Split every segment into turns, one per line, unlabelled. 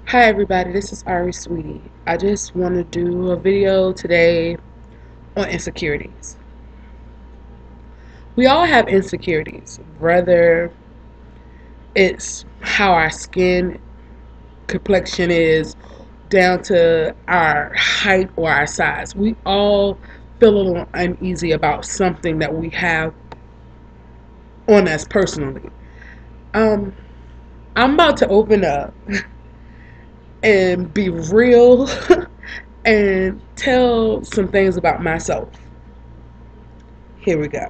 Hi everybody, this is Ari Sweetie. I just want to do a video today on insecurities. We all have insecurities, whether it's how our skin complexion is, down to our height or our size. We all feel a little uneasy about something that we have on us personally. I'm about to open up and be real and tell some things about myself. Here we go.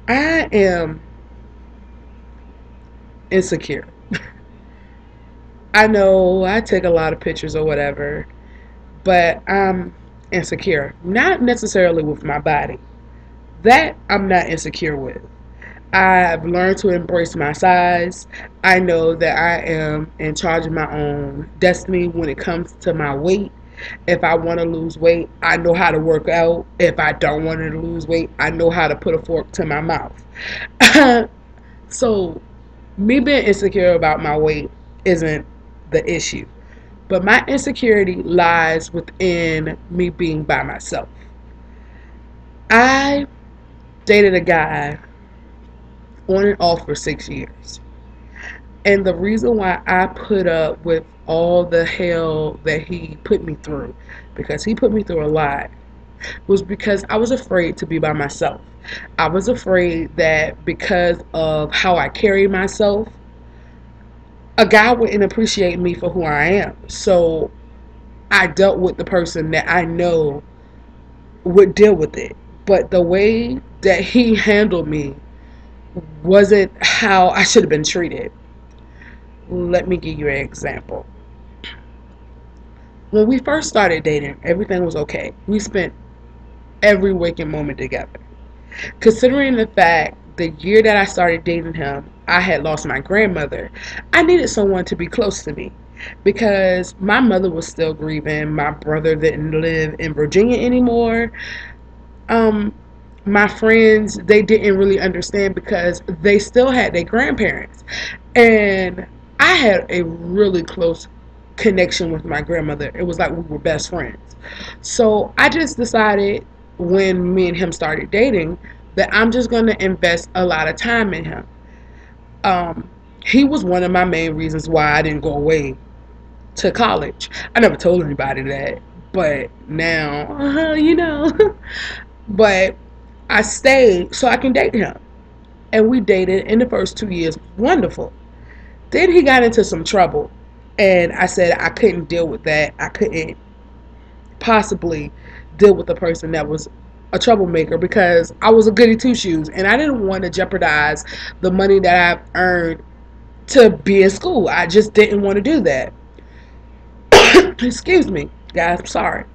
I am insecure. I know I take a lot of pictures or whatever, but I'm insecure. Not necessarily with my body. That I'm not insecure with. I've learned to embrace my size. I know that I am in charge of my own destiny when it comes to my weight. If I want to lose weight, I know how to work out. If I don't want to lose weight, I know how to put a fork to my mouth. So, me being insecure about my weight isn't the issue. But my insecurity lies within me being by myself. I dated a guy on and off for 6 years. And the reason why I put up with all the hell that he put me through, because he put me through a lot, was because I was afraid to be by myself. I was afraid that because of how I carry myself, a guy wouldn't appreciate me for who I am. So I dealt with the person that I know would deal with it. But the way that he handled me wasn't how I should have been treated. Let me give you an example. When we first started dating, everything was okay. We spent every waking moment together. Considering the fact the year that I started dating him, I had lost my grandmother, I needed someone to be close to me because my mother was still grieving. My brother didn't live in Virginia anymore. Um, my friends, they didn't really understand because they still had their grandparents. And I had a really close connection with my grandmother. It was like we were best friends. So I just decided when me and him started dating that I'm just going to invest a lot of time in him. Um, he was one of my main reasons why I didn't go away to college. I never told anybody that, but now, but I stayed so I can date him. And we dated in the first 2 years. Wonderful. Then he got into some trouble. And I said I couldn't deal with that. I couldn't possibly deal with a person that was a troublemaker because I was a goody two shoes and I didn't want to jeopardize the money that I've earned to be in school. I just didn't want to do that. Excuse me, guys. I'm sorry.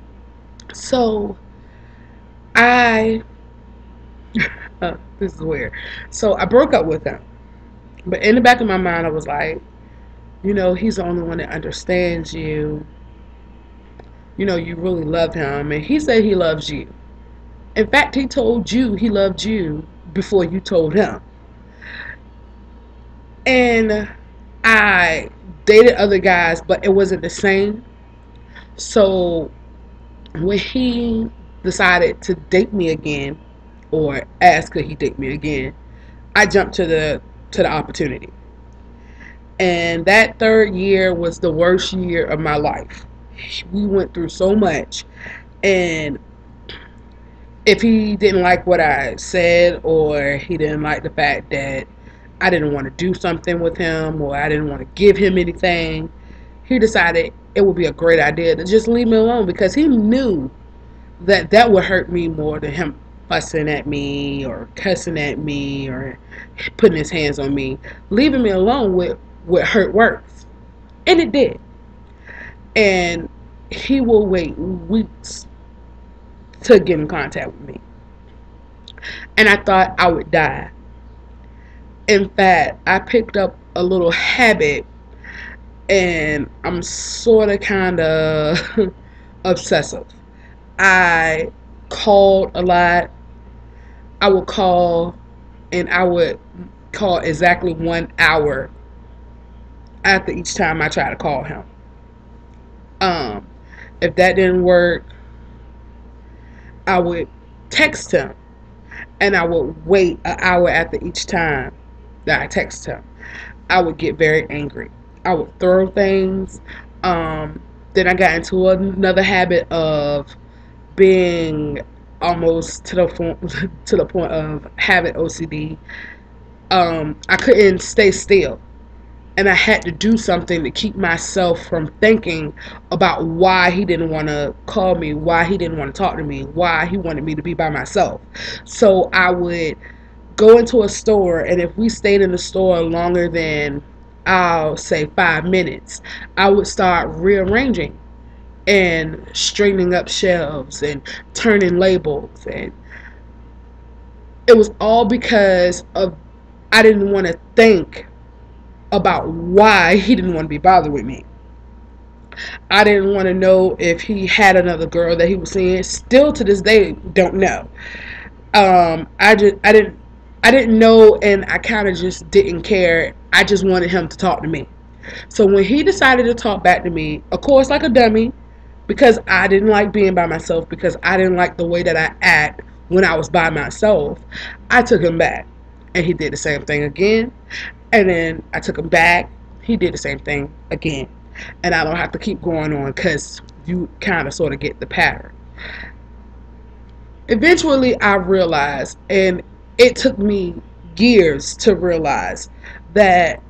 So I, this is weird. So I broke up with him. But in the back of my mind, I was like, he's the only one that understands you. You really love him. And he said he loves you. In fact, he told you he loved you before you told him. And I dated other guys, but it wasn't the same. So when he decided to date me again, or ask could he date me again, I jumped to the opportunity. And that third year was the worst year of my life. We went through so much. And if he didn't like what I said, or he didn't like the fact that I didn't want to do something with him, or I didn't want to give him anything, he decided it would be a great idea to just leave me alone because he knew that that would hurt me more than him fussing at me or cussing at me or putting his hands on me. Leaving me alone would hurt worse. And it did. And he will wait weeks to get in contact with me. And I thought I would die. In fact, I picked up a little habit and I'm sort of kind of obsessive. I called a lot. I would call and I would call exactly 1 hour after each time I try to call him. Um, if that didn't work, I would text him, and I would wait an hour after each time that I text him. I would get very angry. I would throw things. Then I got into another habit of being almost to the to the point of having OCD. I couldn't stay still, and I had to do something to keep myself from thinking about why he didn't want to call me, why he didn't want to talk to me, why he wanted me to be by myself. So I would go into a store, and if we stayed in the store longer than, I'll say, 5 minutes, I would start rearranging and straightening up shelves and turning labels. And it was all because of I didn't want to think about why he didn't want to be bothered with me. I didn't want to know if he had another girl that he was seeing. Still to this day, don't know. I didn't know, and I kind of just didn't care. I just wanted him to talk to me. So when he decided to talk back to me, of course, like a dummy, because I didn't like being by myself, because I didn't like the way that I act when I was by myself, I took him back, and he did the same thing again. And then I took him back. He did the same thing again. And I don't have to keep going on because you kind of sort of get the pattern. Eventually, I realized, and it took me years to realize, that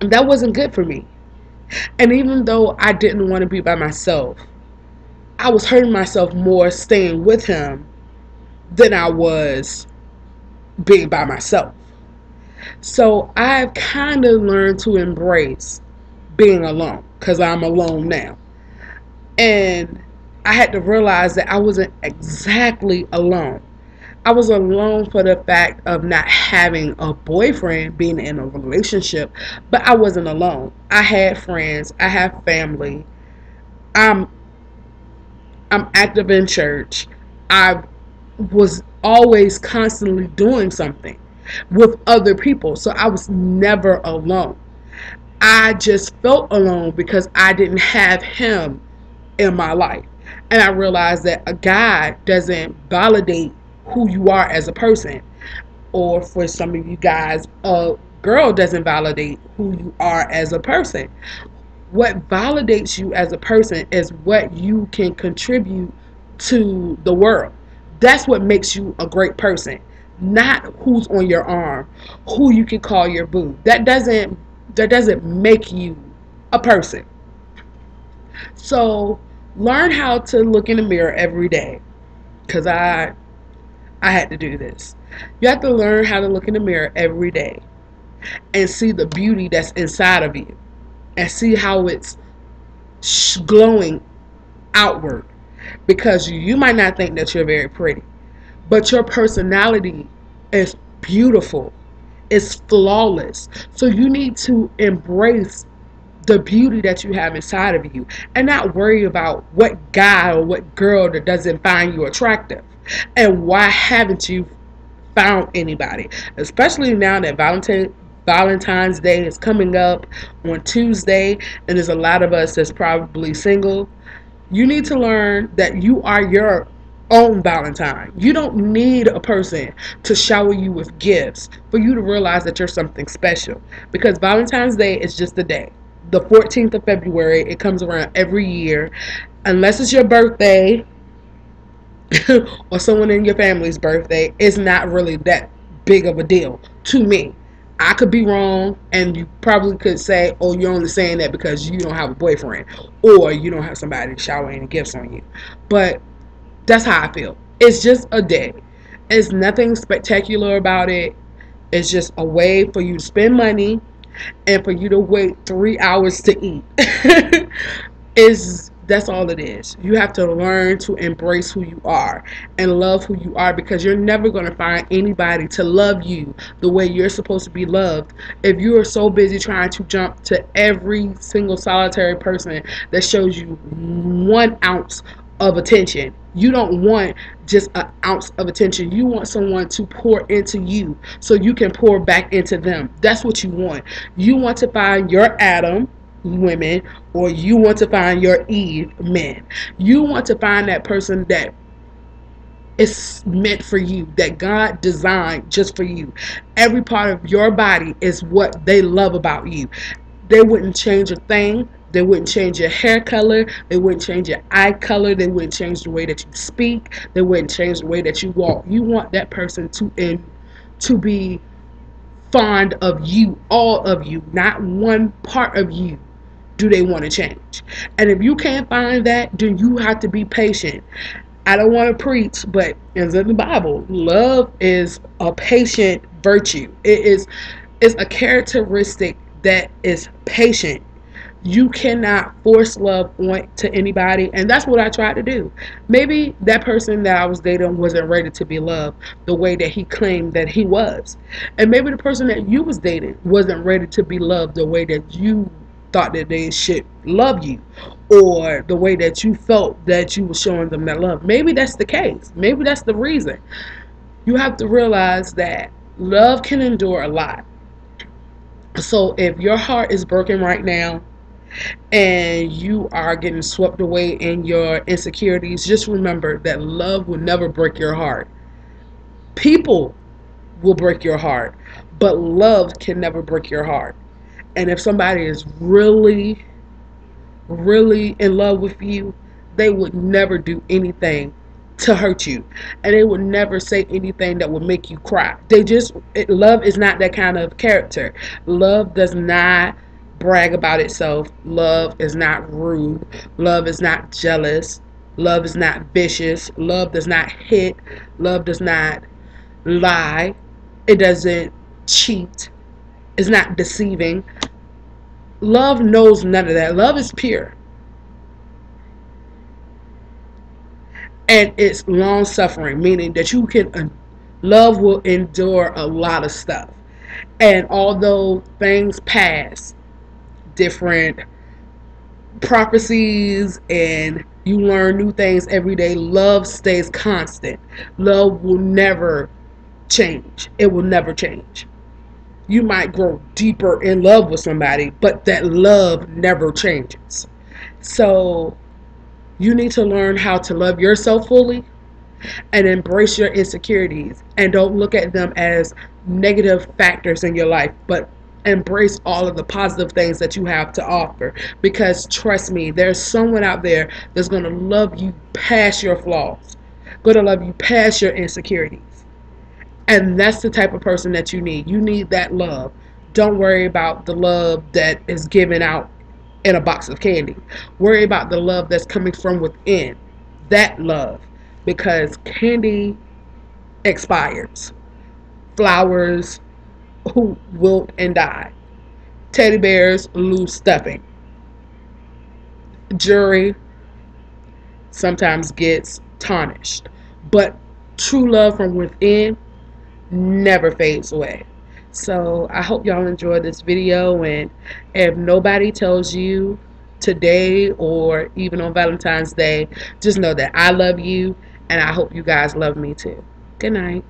that wasn't good for me. And even though I didn't want to be by myself, I was hurting myself more staying with him than I was being by myself. So I've kind of learned to embrace being alone because I'm alone now. And I had to realize that I wasn't exactly alone. I was alone for the fact of not having a boyfriend, being in a relationship, but I wasn't alone. I had friends, I have family. I'm I'm active in church. I was always constantly doing something with other people, so I was never alone. I just felt alone because I didn't have him in my life. And I realized that a guy doesn't validate who you are as a person. Or for some of you guys, a girl doesn't validate who you are as a person. What validates you as a person is what you can contribute to the world. That's what makes you a great person, not who's on your arm, who you can call your boo. That doesn't make you a person. So learn how to look in the mirror every day, because I had to do this. You have to learn how to look in the mirror every day and see the beauty that's inside of you, and see how it's glowing outward, because you might not think that you're very pretty, but your personality is beautiful. It's flawless. So you need to embrace the beauty that you have inside of you and not worry about what guy or what girl that doesn't find you attractive. And why haven't you found anybody? Especially now that Valentine's Day is coming up on Tuesday, and there's a lot of us that's probably single. You need to learn that you are your own Valentine. You don't need a person to shower you with gifts for you to realize that you're something special. Because Valentine's Day is just a day. The 14th of February, it comes around every year. Unless it's your birthday or someone in your family's birthday, it's not really that big of a deal to me. I could be wrong, and you probably could say, oh, you're only saying that because you don't have a boyfriend or you don't have somebody to shower any gifts on you. But that's how I feel. It's just a day. It's nothing spectacular about it. It's just a way for you to spend money and for you to wait 3 hours to eat. That's all it is. You have to learn to embrace who you are and love who you are, because you're never going to find anybody to love you the way you're supposed to be loved if you are so busy trying to jump to every single solitary person that shows you 1 ounce of attention You don't want just an ounce of attention. You want someone to pour into you so you can pour back into them. That's what you want. You want to find your Adam, women, or you want to find your Eve, men. You want to find that person that is meant for you, that God designed just for you. Every part of your body is what they love about you. They wouldn't change a thing. They wouldn't change your hair color. They wouldn't change your eye color. They wouldn't change the way that you speak. They wouldn't change the way that you walk. You want that person to be fond of you, all of you, not one part of you do they want to change. And if you can't find that, then you have to be patient. I don't want to preach, but it's in the Bible. Love is a patient virtue. It's a characteristic that is patient. You cannot force love on to anybody, and that's what I tried to do. Maybe that person that I was dating wasn't ready to be loved the way that he claimed that he was, and maybe the person that you was dating wasn't ready to be loved the way that you thought that they should love you, or the way that you felt that you were showing them that love. Maybe that's the case. Maybe that's the reason. You have to realize that love can endure a lot. So if your heart is broken right now and you are getting swept away in your insecurities, just remember that love will never break your heart. People will break your heart, but love can never break your heart. And if somebody is really in love with you, they would never do anything to hurt you, and they would never say anything that would make you cry. Love is not that kind of character. Love does not brag about itself. Love is not rude. Love is not jealous. Love is not vicious. Love does not hit. Love does not lie. It doesn't cheat. It's not deceiving. Love knows none of that. Love is pure. And it's long suffering, meaning that you can love will endure a lot of stuff. And although things pass, different prophecies, and you learn new things every day, love stays constant. Love will never change. It will never change. You might grow deeper in love with somebody, but that love never changes. So you need to learn how to love yourself fully and embrace your insecurities, and don't look at them as negative factors in your life, but embrace all of the positive things that you have to offer, because trust me, there's someone out there that's going to love you past your flaws, going to love you past your insecurities. And that's the type of person that you need. You need that love. Don't worry about the love that is given out in a box of candy. Worry about the love that's coming from within. That love. Because candy expires. Flowers who wilt and die. Teddy bears lose stuffing. Jewelry sometimes gets tarnished. But true love from within never fades away. So I hope y'all enjoyed this video, and if nobody tells you today or even on Valentine's Day, just know that I love you, and I hope you guys love me too. Good night.